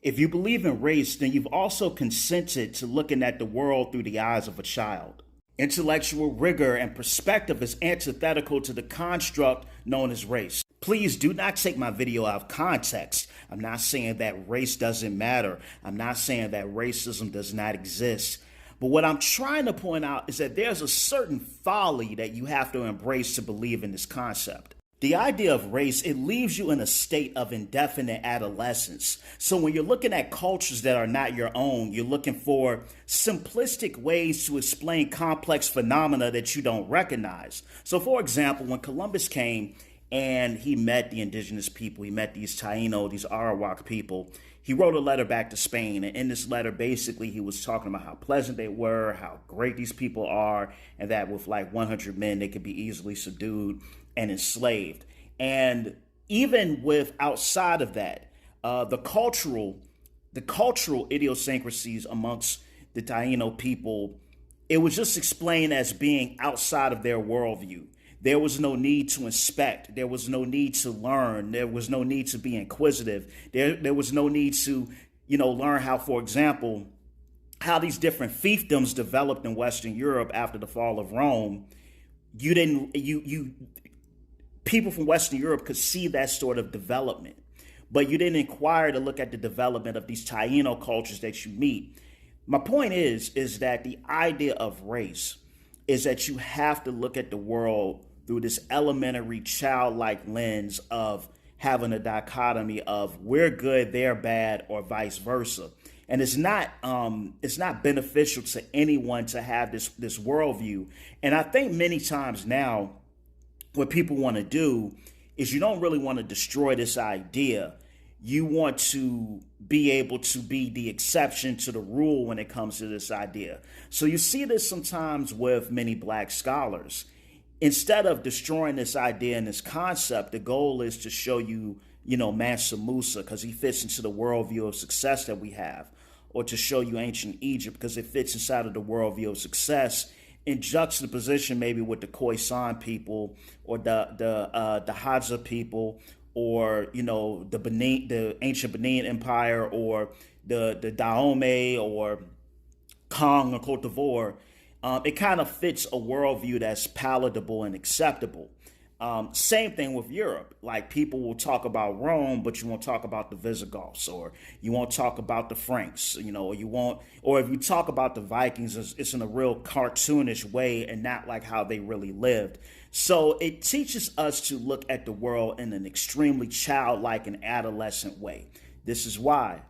If you believe in race, then you've also consented to looking at the world through the eyes of a child. Intellectual rigor and perspective is antithetical to the construct known as race. Please do not take my video out of context. I'm not saying that race doesn't matter. I'm not saying that racism does not exist. But what I'm trying to point out is that there's a certain folly that you have to embrace to believe in this concept. The idea of race, it leaves you in a state of indefinite adolescence. So when you're looking at cultures that are not your own, you're looking for simplistic ways to explain complex phenomena that you don't recognize. So for example, when Columbus came and he met the indigenous people, he met these Taino, these Arawak people, he wrote a letter back to Spain. And in this letter, basically, he was talking about how pleasant they were, how great these people are, and that with like 100 men, they could be easily subdued and enslaved. And even with outside of that, the cultural idiosyncrasies amongst the Taino people, it was just explained as being outside of their worldview. There was no need to inspect. There was no need to learn. There was no need to be inquisitive. There was no need to, learn how, for example, how these different fiefdoms developed in Western Europe after the fall of Rome. People from Western Europe could see that sort of development, but you didn't inquire to look at the development of these Taino cultures that you meet. My point is that the idea of race is that you have to look at the world through this elementary childlike lens of having a dichotomy of we're good, they're bad, or vice versa. And it's not beneficial to anyone to have this worldview. And I think many times now, what people want to do is you don't really want to destroy this idea. You want to be able to be the exception to the rule when it comes to this idea. So you see this sometimes with many Black scholars. Instead of destroying this idea and this concept, the goal is to show you, Mansa Musa, because he fits into the worldview of success that we have, or to show you ancient Egypt because it fits inside of the worldview of success, in juxtaposition maybe with the Khoisan people or the Hadza people, or the ancient Benin Empire, or the Dahomey or Kong or Cote d'Ivoire. It kind of fits a worldview that's palatable and acceptable. Same thing with Europe. Like, people will talk about Rome, but you won't talk about the Visigoths, or you won't talk about the Franks, or if you talk about the Vikings, it's in a real cartoonish way and not like how they really lived. So it teaches us to look at the world in an extremely childlike and adolescent way. This is why